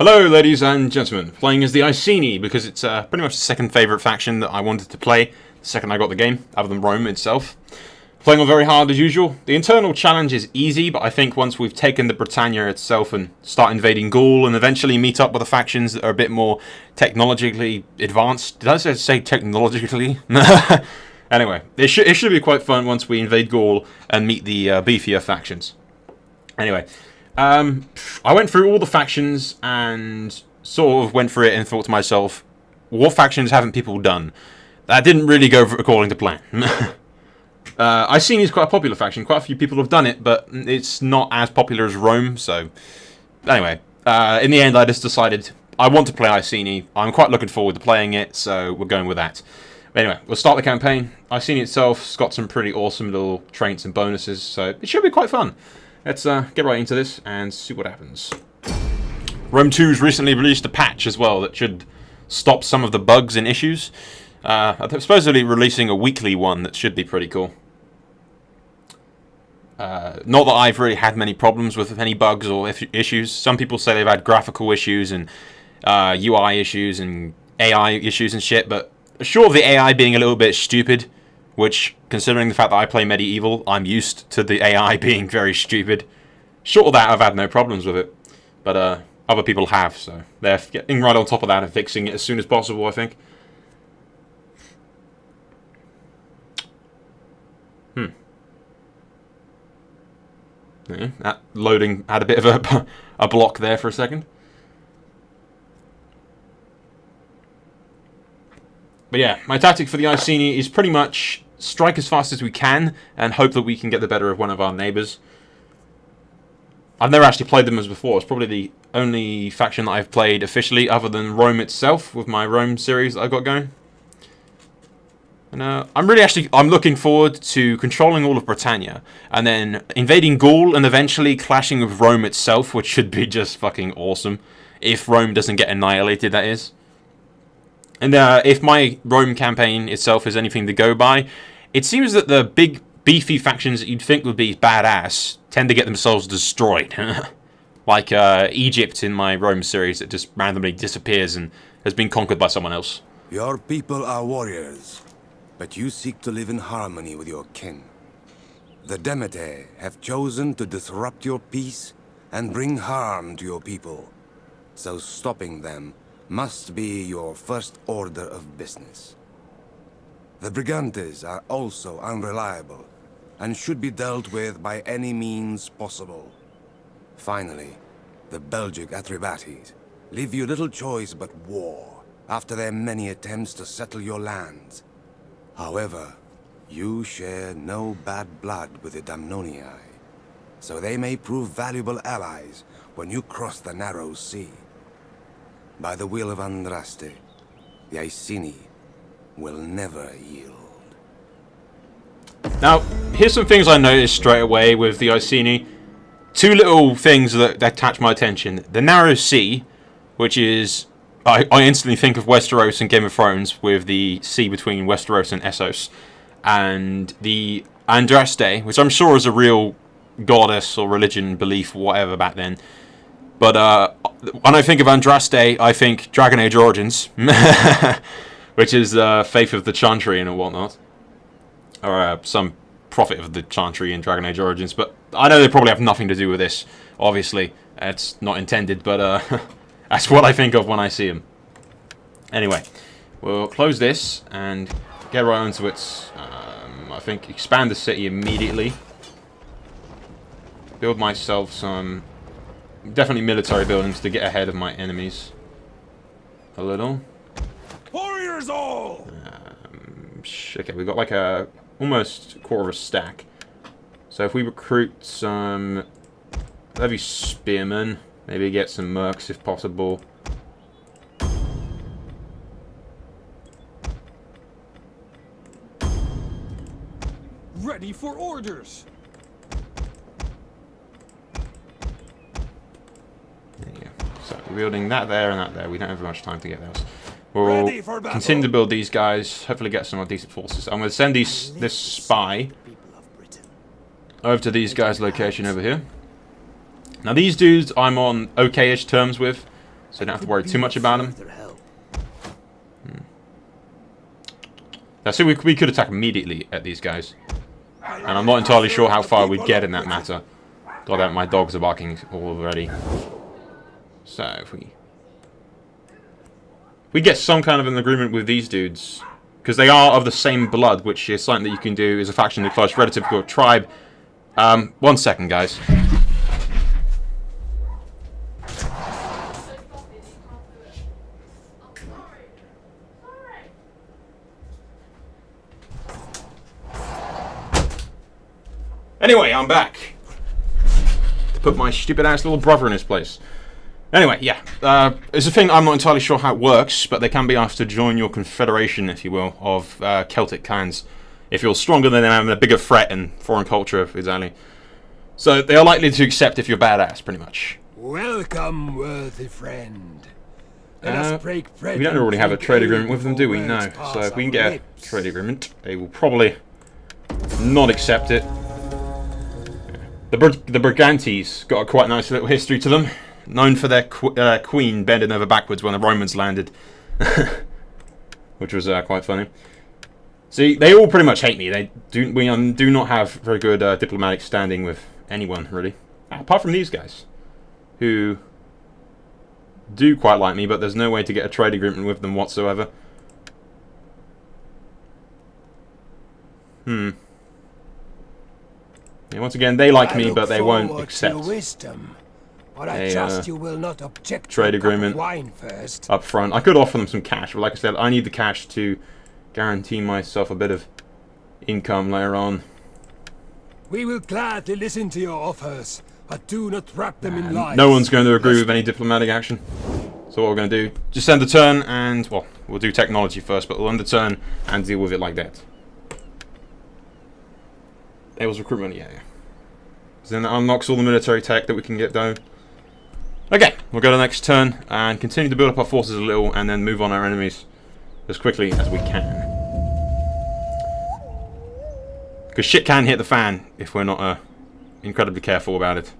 Hello ladies and gentlemen, playing as the Iceni because it's pretty much the second favourite faction that I wanted to play the second I got the game, other than Rome itself. Playing on very hard as usual. The internal challenge is easy, but I think once we've taken the Britannia itself and start invading Gaul and eventually meet up with the factions that are a bit more technologically advanced. Did I say technologically? Anyway, it should be quite fun once we invade Gaul and meet the beefier factions. Anyway. I went through all the factions and sort of went through it and thought to myself, what factions haven't people done? That didn't really go according to plan. Iceni is quite a popular faction. Quite a few people have done it, but it's not as popular as Rome. So, anyway, in the end, I just decided I want to play Iceni. I'm quite looking forward to playing it, so we're going with that. But anyway, we'll start the campaign. Iceni itself's got some pretty awesome little traits and bonuses, so it should be quite fun. Let's get right into this and see what happens. Rome 2's recently released a patch as well that should stop some of the bugs and issues. They're supposedly releasing a weekly one that should be pretty cool. Not that I've really had many problems with any bugs or issues. Some people say they've had graphical issues and UI issues and AI issues and shit, but sure of the AI being a little bit stupid, which, considering the fact that I play medieval, I'm used to the AI being very stupid. Short of that, I've had no problems with it. But other people have, so they're getting right on top of that and fixing it as soon as possible, I think. Yeah, that loading had a bit of a block there for a second. But yeah, my tactic for the Iceni is pretty much strike as fast as we can and hope that we can get the better of one of our neighbours. I've never actually played them as before. It's probably the only faction that I've played officially other than Rome itself with my Rome series that I've got going. And I'm looking forward to controlling all of Britannia and then invading Gaul and eventually clashing with Rome itself, which should be just fucking awesome. If Rome doesn't get annihilated, that is. And if my Rome campaign itself is anything to go by, it seems that the big beefy factions that you'd think would be badass tend to get themselves destroyed. Like Egypt in my Rome series that just randomly disappears and has been conquered by someone else. Your people are warriors, but you seek to live in harmony with your kin. The Demeter have chosen to disrupt your peace and bring harm to your people. So stopping them must be your first order of business. The Brigantes are also unreliable and should be dealt with by any means possible. Finally, the Belgic Atrebates leave you little choice but war after their many attempts to settle your lands. However, you share no bad blood with the Damnonii, so they may prove valuable allies when you cross the narrow sea. By the will of Andraste, the Iceni will never yield. Now, here's some things I noticed straight away with the Iceni. Two little things that catch my attention. The narrow sea, which is... I instantly think of Westeros and Game of Thrones with the sea between Westeros and Essos. And the Andraste, which I'm sure is a real goddess or religion, belief, whatever back then. But when I think of Andraste, I think Dragon Age Origins, which is faith of the Chantry and whatnot, or some prophet of the Chantry in Dragon Age Origins. But I know they probably have nothing to do with this. Obviously, it's not intended, but that's what I think of when I see them. Anyway, we'll close this and get right onto it. I think expand the city immediately. Build myself some... definitely military buildings to get ahead of my enemies. A little. Warriors all! Okay, we've got like a almost quarter of a stack. So if we recruit some heavy spearmen, maybe get some mercs if possible. Ready for orders! There you go. So we're building that there and that there. We don't have much time to get those. We'll continue to build these guys. Hopefully get some more decent forces. I'm going to send this spy over to these guys' location over here. Now these dudes I'm on okay-ish terms with. so you don't have to worry too much about them. Now, see, we could attack immediately at these guys, and I'm not entirely sure how far we'd get in that matter. God, that my dogs are barking already. So if we get some kind of an agreement with these dudes, because they are of the same blood, which is something that you can do as a faction in a close relative to a tribe. 1 second, guys. Anyway, I'm back to put my stupid ass little brother in his place. Anyway, yeah, it's a thing. I'm not entirely sure how it works, but they can be asked to join your confederation, if you will, of Celtic clans if you're stronger than them and a bigger threat in foreign culture, exactly. So they are likely to accept if you're badass, pretty much. Welcome, worthy friend. Let us break bread. We don't already have a trade agreement with them, do we? No. So if we can get a trade agreement, they will probably not accept it. The Brigantes got a quite nice little history to them, known for their queen bending over backwards when the Romans landed, which was quite funny. See, they all pretty much hate me. We do not have very good diplomatic standing with anyone, really, apart from these guys, who do quite like me, but there's no way to get a trade agreement with them whatsoever. Yeah, once again, they like me, but they won't accept a trade agreement up front. I could offer them some cash, but like I said, I need the cash to guarantee myself a bit of income later on. We will gladly listen to your offers, but do not wrap them in lies. No one's going to agree with any diplomatic action. So what we're going to do, just end the turn and, well, we'll do technology first, but we'll end the turn and deal with it like that. It was recruitment, yeah. So then that unlocks all the military tech that we can get down. Okay, we'll go to the next turn and continue to build up our forces a little and then move on our enemies as quickly as we can. Because shit can hit the fan if we're not incredibly careful about it.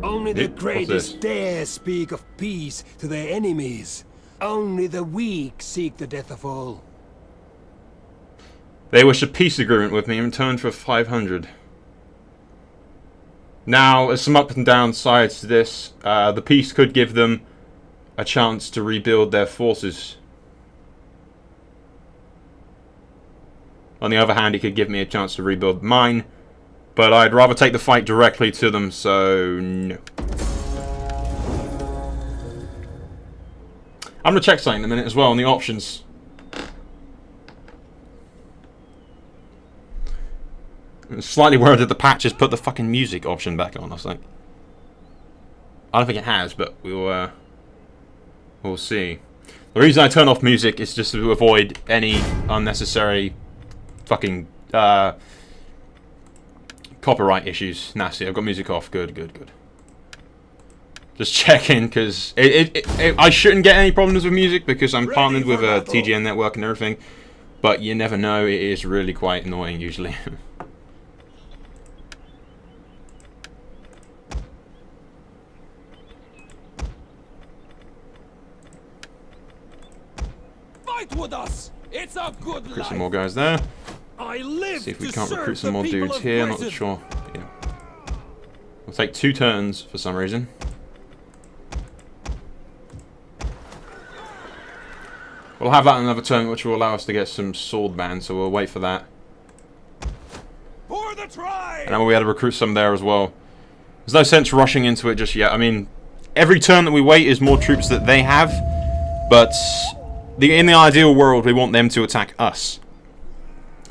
Only the greatest dare speak of peace to their enemies. Only the weak seek the death of all. They wish a peace agreement with me in return for 500. Now, there's some up and down sides to this. The peace could give them a chance to rebuild their forces. On the other hand, it could give me a chance to rebuild mine. But I'd rather take the fight directly to them, so no. I'm going to check something in a minute as well on the options. I'm slightly worried that the patch has put the fucking music option back on. I was like, I don't think it has, but we'll see. The reason I turn off music is just to avoid any unnecessary fucking copyright issues. Nasty. I've got music off. Good, good, good. Just checking, because I shouldn't get any problems with music because I'm partnered with a TGN network and everything. But you never know. It is really quite annoying usually. Fight with us. It's a good Recruit life. some more guys there. I live See if we to can't serve recruit some the more people dudes of here. Not Britain. sure. Yeah. We'll take 2 turns for some reason. We'll have that in another turn, which will allow us to get some sword bands, so we'll wait for that. For the tribe. And then we'll be able to recruit some there as well. There's no sense rushing into it just yet. I mean, every turn that we wait is more troops that they have, but in the ideal world, we want them to attack us.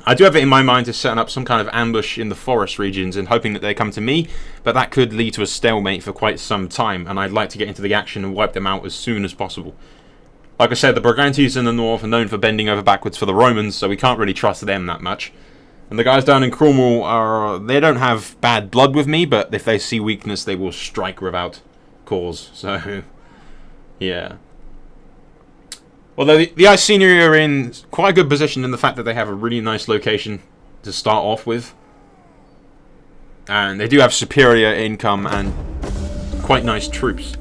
I do have it in my mind to set up some kind of ambush in the forest regions and hoping that they come to me, but that could lead to a stalemate for quite some time, and I'd like to get into the action and wipe them out as soon as possible. Like I said, the Brigantes in the north are known for bending over backwards for the Romans, so we can't really trust them that much. And the guys down in Cornwall, they don't have bad blood with me, but if they see weakness, they will strike without cause. So, yeah. Although the Iceni are in quite a good position in the fact that they have a really nice location to start off with. And they do have superior income and quite nice troops.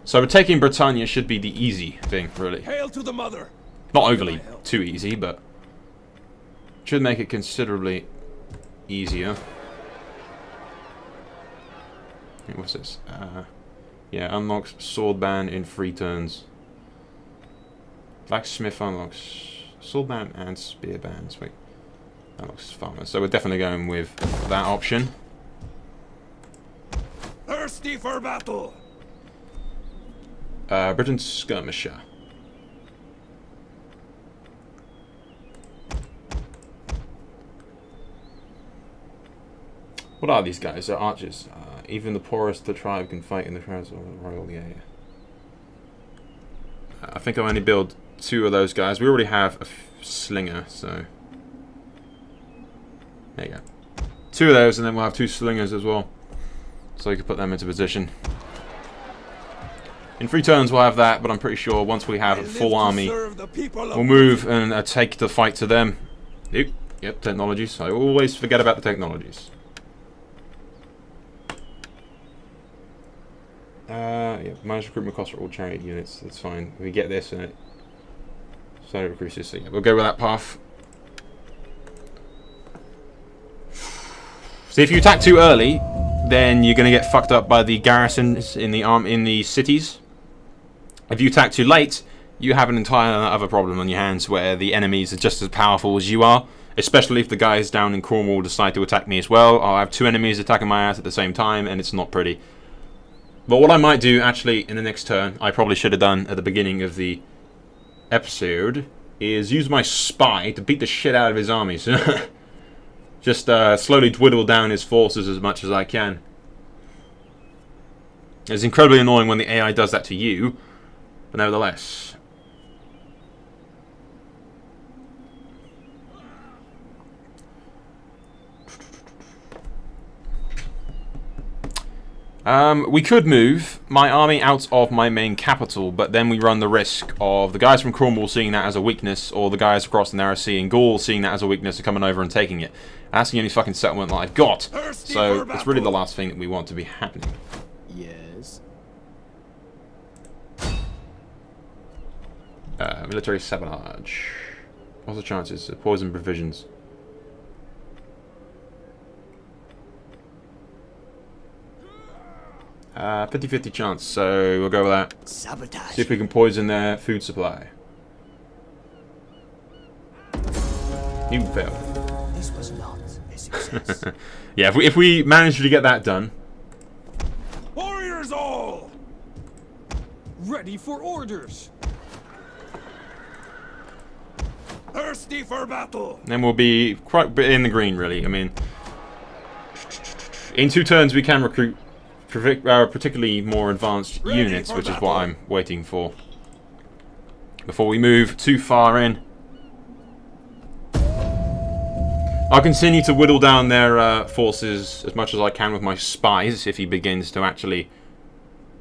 So taking Britannia should be the easy thing, really. Hail to the mother. Not overly too easy, but should make it considerably easier. What's this? Yeah, unlocks sword ban in 3 turns. Blacksmith unlocks sword ban and spear ban. Sweet. Unlocks farmer. So we're definitely going with that option. Thirsty for battle. Britain's skirmisher. What are these guys? They're archers. Even the poorest of the tribe can fight in the crowds of the royal. Yeah. I think I'll only build 2 of those guys. We already have a slinger, so there you go. 2 of those, and then we'll have 2 slingers as well, so you can put them into position. In 3 turns we'll have that, but I'm pretty sure once we have a full army, we'll move and take the fight to them. Yep, technologies. I always forget about the technologies. Yeah, manage recruitment costs for all chariot units. That's fine. We get this and it started recruits. So yeah, we'll go with that path. So if you attack too early, then you're going to get fucked up by the garrisons in the cities. If you attack too late, you have an entire other problem on your hands where the enemies are just as powerful as you are. Especially if the guys down in Cornwall decide to attack me as well. I'll have 2 enemies attacking my ass at the same time, and it's not pretty. But what I might do, actually, in the next turn, I probably should have done at the beginning of the episode, is use my spy to beat the shit out of his armies. Just slowly dwindle down his forces as much as I can. It's incredibly annoying when the AI does that to you, but nevertheless. We could move my army out of my main capital, but then we run the risk of the guys from Cornwall seeing that as a weakness, or the guys across the Narrow Sea in Gaul seeing that as a weakness and coming over and taking it. That's the only fucking settlement that I've got. So it's really the last thing that we want to be happening. Yes. Military sabotage. What's the chances? Poison provisions. 50-50 chance, so we'll go with that. Sabotage. See if we can poison their food supply. You failed. This was not a success. Yeah, if we manage to get that done. Warriors all! Ready for orders! Thirsty for battle! Then we'll be quite in the green, really. I mean, in 2 turns we can recruit particularly more advanced units, which is what I'm waiting for. Before we move too far in. I'll continue to whittle down their forces as much as I can with my spies if he begins to actually,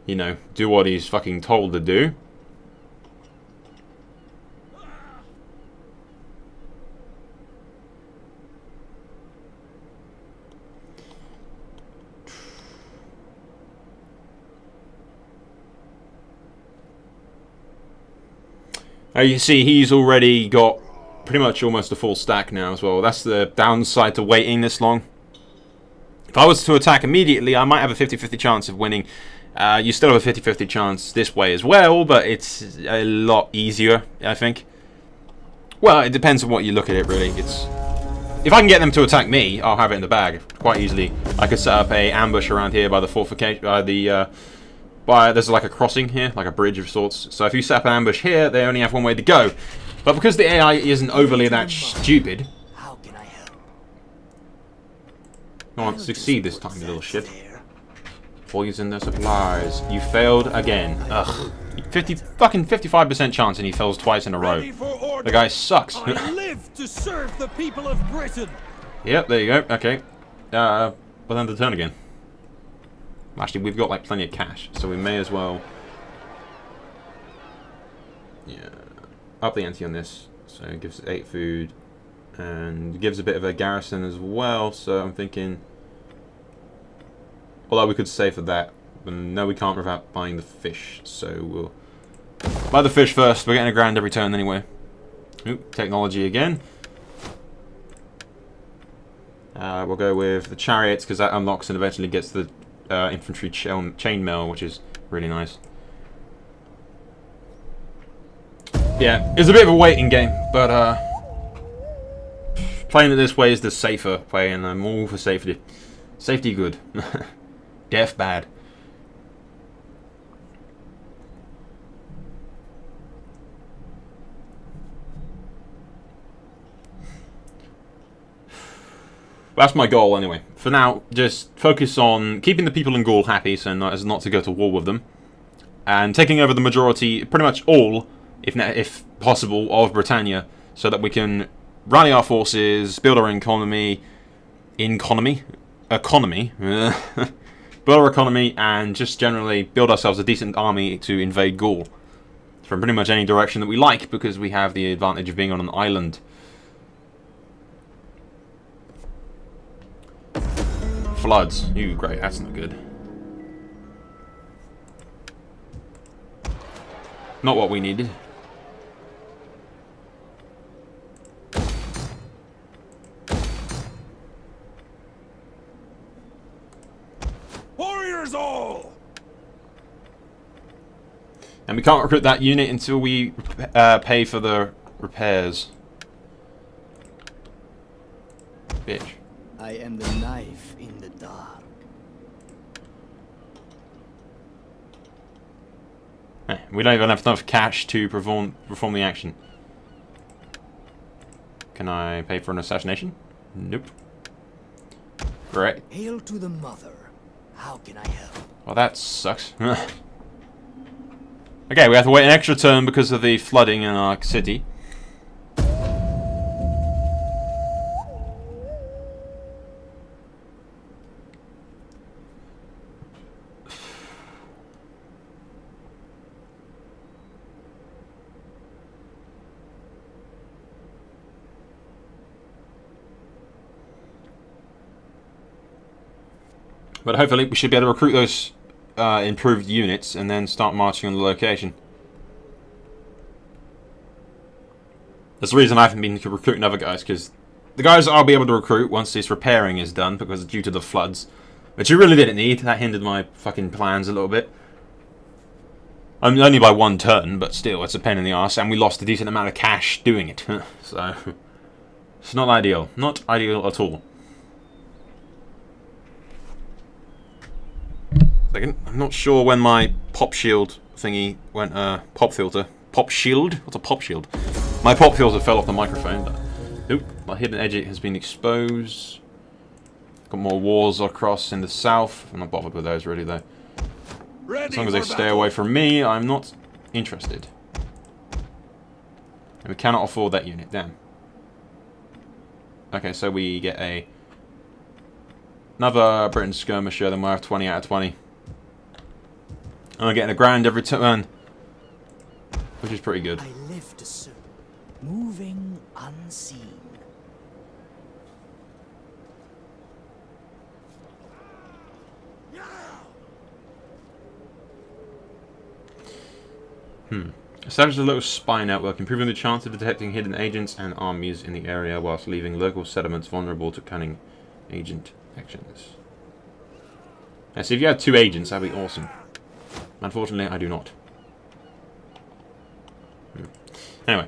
you know, do what he's fucking told to do. You see, he's already got pretty much almost a full stack now as well. That's the downside to waiting this long. If I was to attack immediately, I might have a 50-50 chance of winning. You still have a 50-50 chance this way as well, but it's a lot easier, I think. Well, it depends on what you look at it, really. If I can get them to attack me, I'll have it in the bag quite easily. I could set up a ambush around here by the fortification, there's like a crossing here, like a bridge of sorts. So if you set up an ambush here, they only have one way to go. But because the AI isn't overly that stupid, How can I help? I want to succeed this time, you little shit. Poison their supplies. You failed again. Ugh. 55% chance and he fails twice in a row. The guy sucks. I live to serve the people of Britain. Yep, there you go. Okay. Well, then the turn again. Actually, we've got like plenty of cash, so we may as well Yeah, up the ante on this. So it gives 8 food, and gives a bit of a garrison as well. So I'm thinking, although we could save for that, but no, we can't without buying the fish. So we'll buy the fish first. We're getting a grand every turn anyway. Oop, technology again. We'll go with the chariots because that unlocks and eventually gets the infantry chainmail, which is really nice. Yeah, it's a bit of a waiting game, but playing it this way is the safer way, and I'm all for safety. Safety good. Death bad. That's my goal anyway. For now, just focus on keeping the people in Gaul happy, so as not to go to war with them, and taking over the majority, pretty much all, if possible, of Britannia, so that we can rally our forces, build our economy, build our economy, and just generally build ourselves a decent army to invade Gaul from pretty much any direction that we like, because we have the advantage of being on an island. Floods. Ooh, great. That's not good. Not what we needed. Warriors all! And we can't recruit that unit until we pay for the repairs. Bitch. I am the knife in the dark. We don't even have enough cash to perform the action. Can I pay for an assassination? Nope. Great. Hail to the mother. How can I help? Well, that sucks. Okay, we have to wait an extra turn because of the flooding in our city. But hopefully we should be able to recruit those improved units and then start marching on the location. That's the reason I haven't been recruiting other guys, because the guys I'll be able to recruit once this repairing is done, because due to the floods, which you really didn't need. That hindered my fucking plans a little bit. I'm only by 1 turn, but still, it's a pain in the arse, and we lost a decent amount of cash doing it. So, it's not ideal. Not ideal at all. Second, I'm not sure when my pop shield thingy went, pop filter. Pop shield? What's a pop shield? My pop filter fell off the microphone, but... Oop, my hidden edge has been exposed. Got more wars across in the south. I'm not bothered with those really, though. As long as they stay away from me, I'm not interested. And we cannot afford that unit, damn. Okay, so we get another Britain skirmisher, then we'll have 20 out of 20. And we're getting a grand every turn, which is pretty good. I live to serve, moving unseen. Establish a local spy network, improving the chance of detecting hidden agents and armies in the area whilst leaving local settlements vulnerable to cunning agent actions. Now, so if you had 2 agents, that'd be awesome. Unfortunately, I do not. Anyway,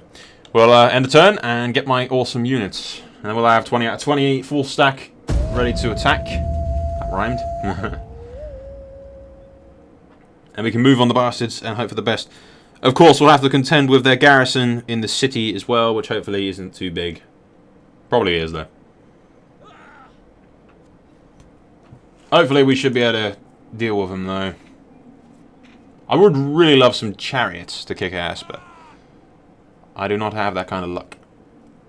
we'll end the turn and get my awesome units. And then we'll have 20 out of 20, full stack, ready to attack. That rhymed. And we can move on the bastards and hope for the best. Of course, we'll have to contend with their garrison in the city as well, which hopefully isn't too big. Probably is, though. Hopefully we should be able to deal with them, though. I would really love some chariots to kick ass, but I do not have that kind of luck.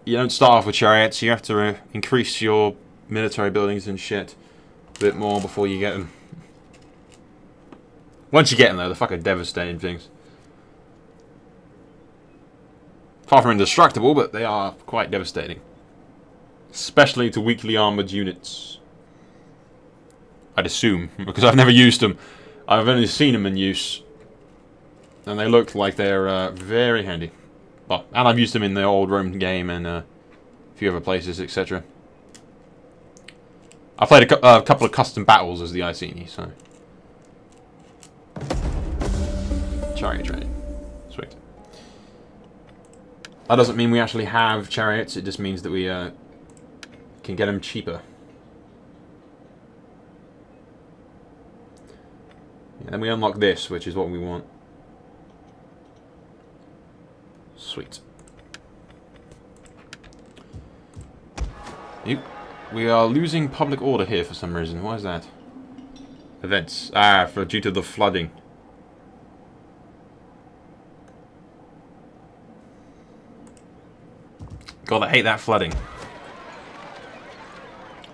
You don't start off with chariots, you have to increase your military buildings and shit a bit more before you get them. Once you get them, though, they're fucking devastating things. Far from indestructible, but they are quite devastating. Especially to weakly armoured units. I'd assume, because I've never used them. I've only seen them in use. And they look like they're very handy. Well, and I've used them in the old Rome game and a few other places, etc. I played a couple of custom battles as the Iceni, so... Chariot train. Sweet. That doesn't mean we actually have chariots, it just means that we can get them cheaper. And then we unlock this, which is what we want. Sweet. We are losing public order here for some reason. Why is that? Events. Due to the flooding. God, I hate that flooding.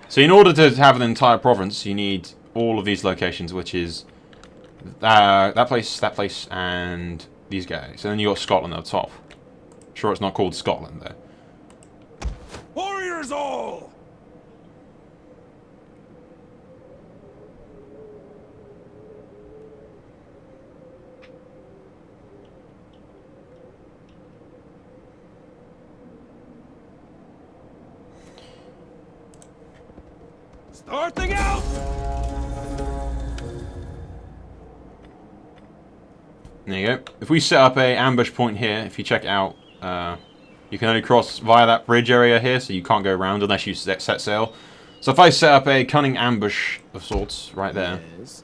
So in order to have an entire province, you need all of these locations, which is that place, and these guys. And then you got Scotland at the top. Sure, it's not called Scotland there. Warriors all! Starting out! There you go. If we set up a ambush point here, if you check it out, you can only cross via that bridge area here, so you can't go around unless you set sail. So if I set up a cunning ambush of sorts right there, Yes.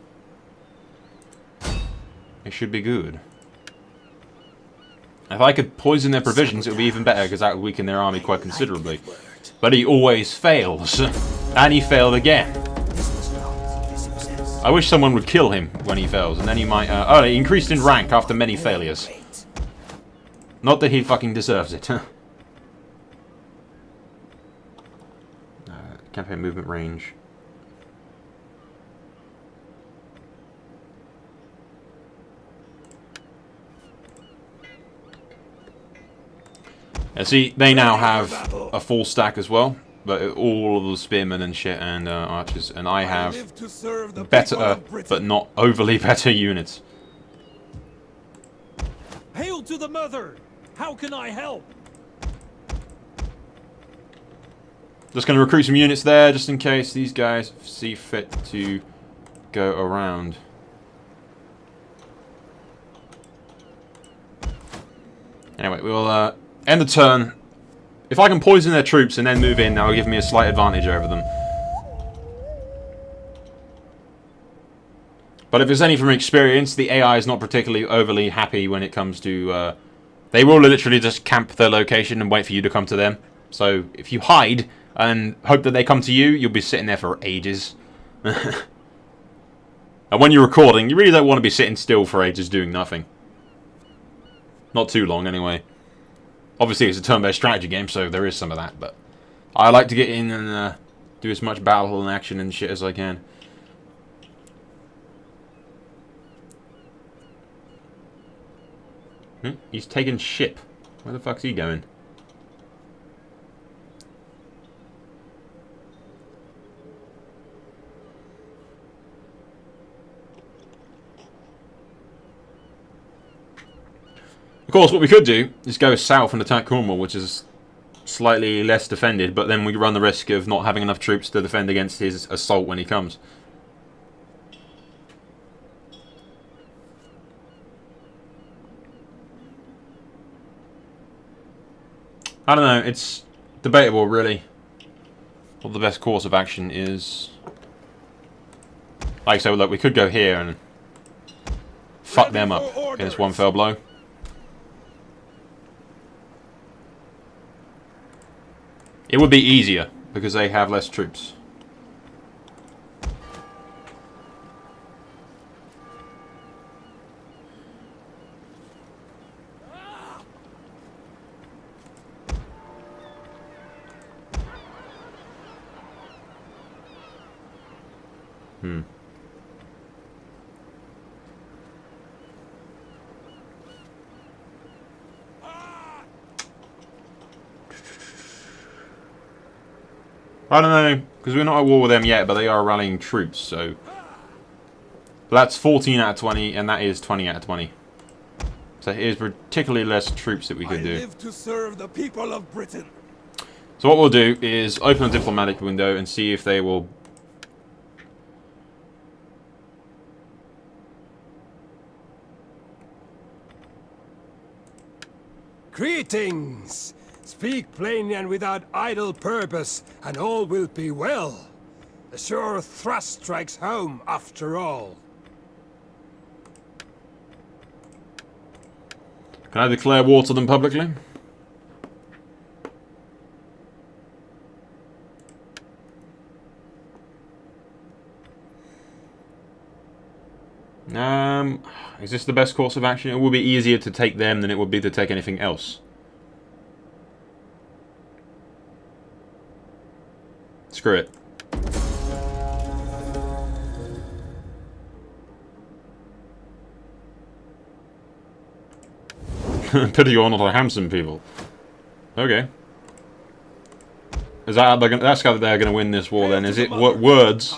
it should be good. If I could poison their provisions, it would be even better, because that would weaken their army quite considerably. But he always fails. And he failed again. I wish someone would kill him when he fails, and then he might... oh, he increased in rank after many failures. Not that he fucking deserves it. Campaign movement range. Yeah, see, they now have a full stack as well, but all of the spearmen and shit and archers, and I have better, but not overly better units. Hail to the mother! How can I help? Just going to recruit some units there, just in case these guys see fit to go around. Anyway, we'll end the turn. If I can poison their troops and then move in, that will give me a slight advantage over them. But if there's any from experience, the AI is not particularly overly happy when it comes to... they will literally just camp their location and wait for you to come to them. So if you hide and hope that they come to you, you'll be sitting there for ages. And when you're recording, you really don't want to be sitting still for ages doing nothing. Not too long, anyway. Obviously, it's a turn-based strategy game, so there is some of that, but I like to get in and do as much battle and action and shit as I can. He's taking ship. Where the fuck's he going? Of course, what we could do is go south and attack Cornwall, which is slightly less defended, but then we run the risk of not having enough troops to defend against his assault when he comes. I don't know, it's debatable, really, what the best course of action is. Like I said, look, we could go here and fuck them up in this one fell blow. It would be easier, because they have less troops. I don't know, because we're not at war with them yet, but they are rallying troops, so... That's 14 out of 20, and that is 20 out of 20. So here's particularly less troops that we could do. I live to serve the people of Britain. So what we'll do is open a diplomatic window and see if they will... Greetings! Speak plainly and without idle purpose, and all will be well. The sure thrust strikes home, after all. Can I declare war to them publicly? Is this the best course of action? It would be easier to take them than it would be to take anything else. Screw it. Pity you're not a handsome people. Okay. Is that that's how they're going to win this war then? Is it words?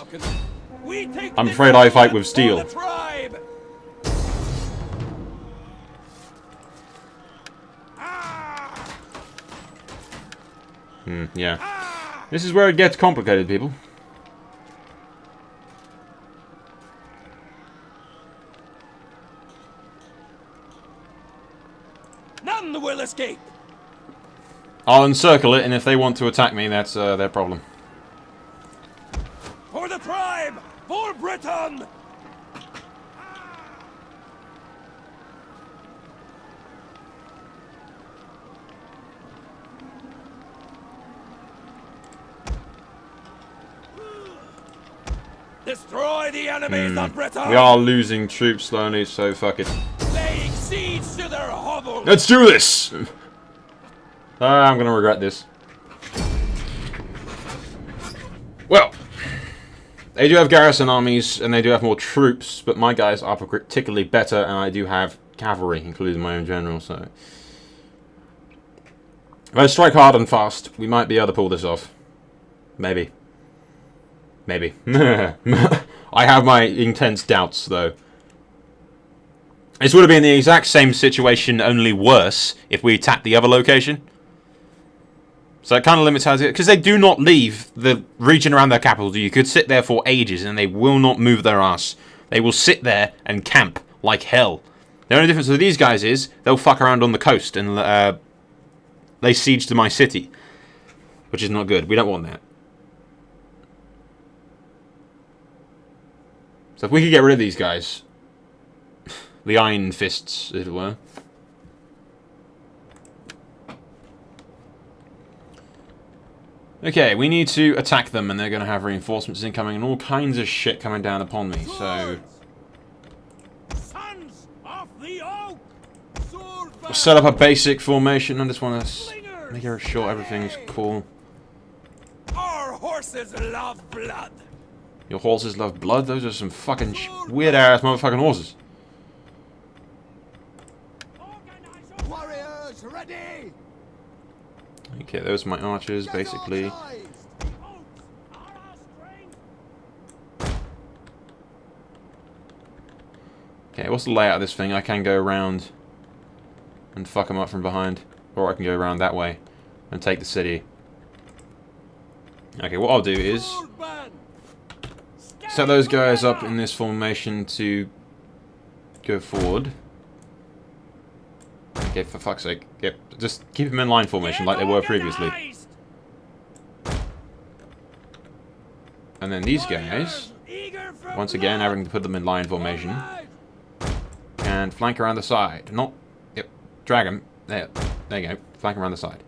I'm afraid I fight with steel. Yeah. This is where it gets complicated, people. None will escape. I'll encircle it, and if they want to attack me, that's their problem. For the tribe! For Britain! Destroy the enemies of Britain! We are losing troops slowly, so fuck it. Laying siege to their hovels! Let's do this! I'm gonna regret this. Well, they do have garrison armies, and they do have more troops, but my guys are particularly better, and I do have cavalry, including my own general, so... If I strike hard and fast, we might be able to pull this off. Maybe. Maybe. I have my intense doubts, though. This would have been the exact same situation, only worse, if we attacked the other location. So it kind of limits how to... Because they do not leave the region around their capital. You could sit there for ages, and they will not move their ass. They will sit there and camp like hell. The only difference with these guys is, they'll fuck around on the coast, and lay siege to my city. Which is not good. We don't want that. So if we could get rid of these guys, the Iron Fists, as it were. Okay, we need to attack them, and they're going to have reinforcements incoming and all kinds of shit coming down upon me, so... Sons of the oak! We'll set up a basic formation. I just want to make sure everything's cool. Our horses love blood! Your horses love blood? Those are some fucking weird-ass motherfucking horses. Warriors, ready! Okay, those are my archers, basically. Okay, what's the layout of this thing? I can go around and fuck them up from behind. Or I can go around that way and take the city. Okay, what I'll do is set those guys up in this formation to go forward. Okay, for fuck's sake. Yep, just keep them in line formation like they were previously. And then these guys, once again, having to put them in line formation, and flank around the side. Not, yep, drag them. There you go. Flank around the side.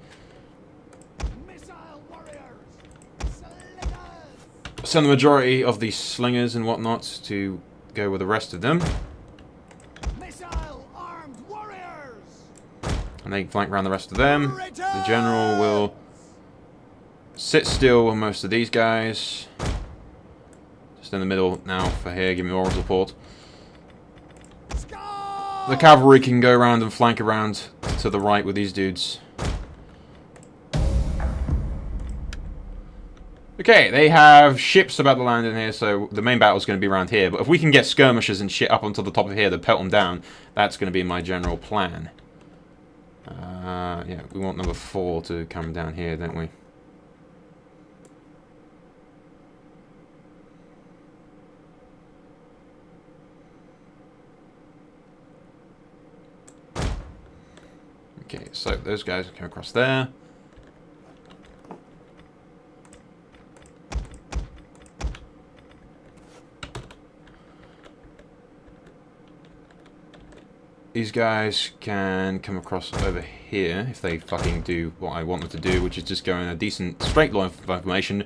Send the majority of the slingers and whatnot to go with the rest of them. And they can flank around the rest of them. The general will sit still with most of these guys. Just in the middle now for here, give me moral support. The cavalry can go around and flank around to the right with these dudes. Okay, they have ships about to land in here, so the main battle is going to be around here. But if we can get skirmishers and shit up onto the top of here to pelt them down, that's going to be my general plan. Yeah, we want number 4 to come down here, don't we? Okay, so those guys come across there. These guys can come across over here if they fucking do what I want them to do, which is just go in a decent straight line of formation.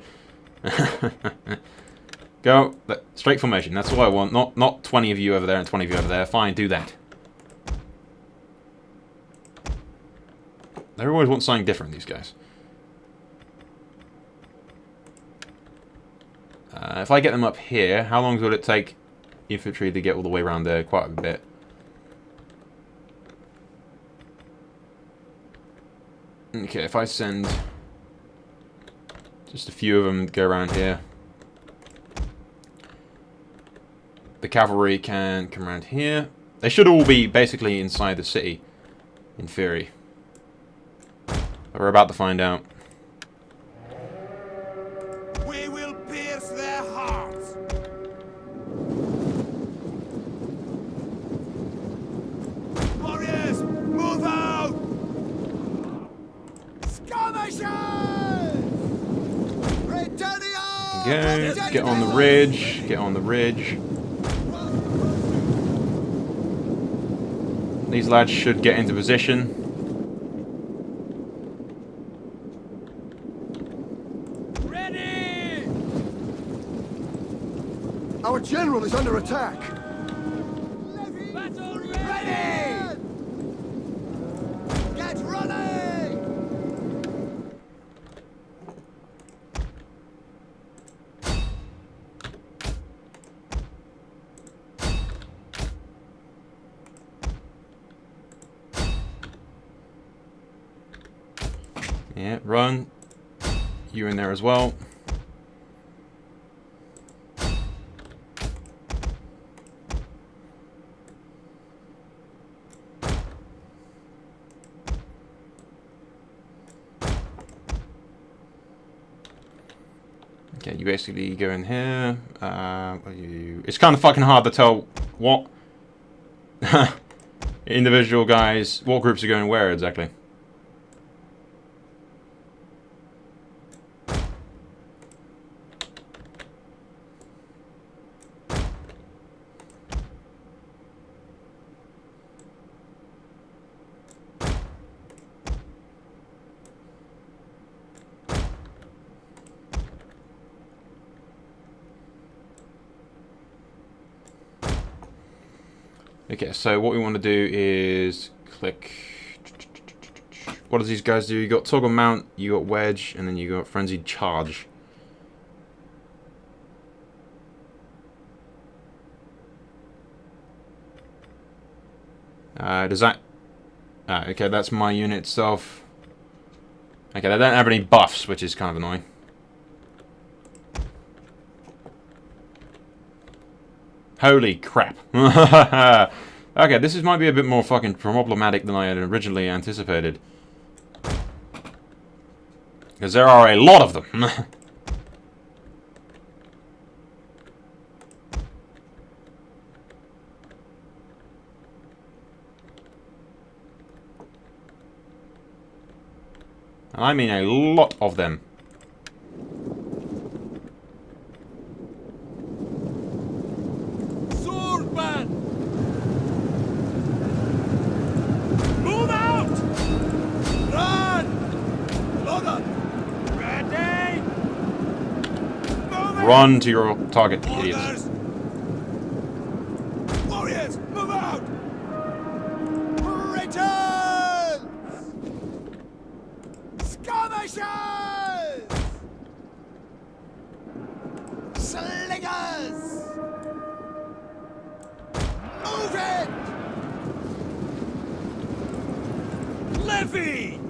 Go straight formation. That's all I want. Not 20 of you over there and 20 of you over there. Fine, do that. They always want something different, these guys. If I get them up here, how long will it take infantry to get all the way around there? Quite a bit. Okay, if I send just a few of them to go around here. The cavalry can come around here. They should all be basically inside the city, in theory. But we're about to find out. We will pierce their hearts. Warriors, move out! Skirmishers! Britannia! Go. Get on the ridge. Get on the ridge. These lads should get into position. Ready! Our general is under attack. Battle ready! Get running! Yeah, run. You in there as well. Okay, you basically go in here. It's kind of fucking hard to tell what individual guys, what groups are going where exactly. Okay, so what we want to do is click. What does these guys do? You got toggle mount, you got wedge, and then you got frenzied charge. Does that? Okay, that's my unit itself. Okay, they don't have any buffs, which is kind of annoying. Holy crap. Okay, this might be a bit more fucking problematic than I had originally anticipated. Because there are a lot of them. And I mean a lot of them. Move out! Run! Logan! Ready! Move Run to your target, idiots. Orders! Warriors, move out! Britons! Skirmishers! Slingers! Move it! Levy!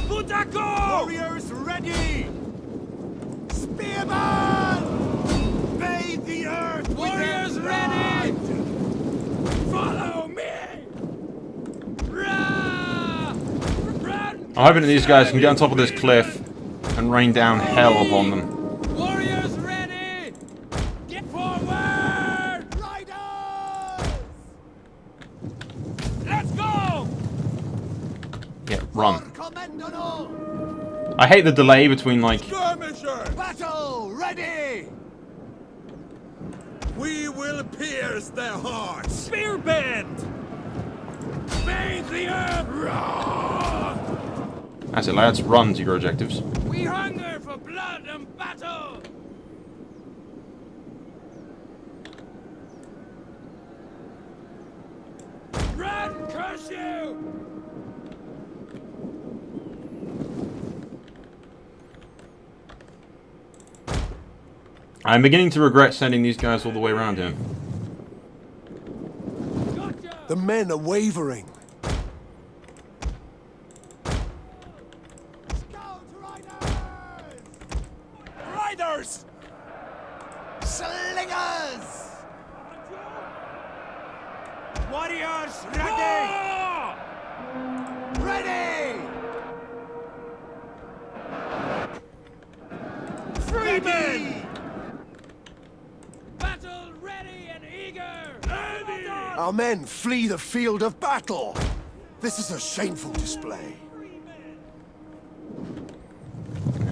Budako! Warriors ready! Spear! I'm hoping that these guys can get on top of this cliff and rain down hell upon them. Warriors ready! Get forward! Riders! Let's go! Yeah, run. Commendano! I hate the delay between, like... Skirmishers! Battle ready! We will pierce their hearts. Spear bend! Bathe the earth! That's it, lads. Run to your objectives. We hunger for blood and battle! Run, curse you! I'm beginning to regret sending these guys all the way around here. Gotcha! The men are wavering. Scout riders! Riders! Slingers! Warriors ready! Ready! Freemen! Battle ready and eager! Ready! Our men flee the field of battle. This is a shameful display.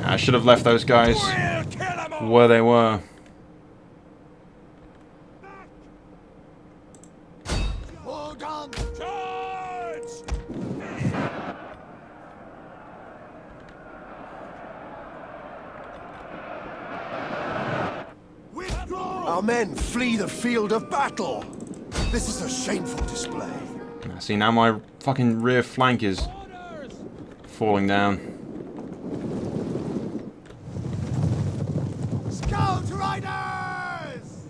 I should have left those guys We'll kill 'em all! where they were. Hold on! Charge! Withdraw! Our men flee the field of battle. This is a shameful display. See, now my fucking rear flank is Orders! falling down. Scout riders!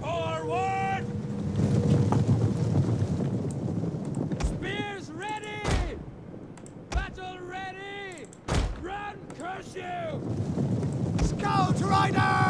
Forward! Spears ready! Battle ready! Run, curse you! Scout riders!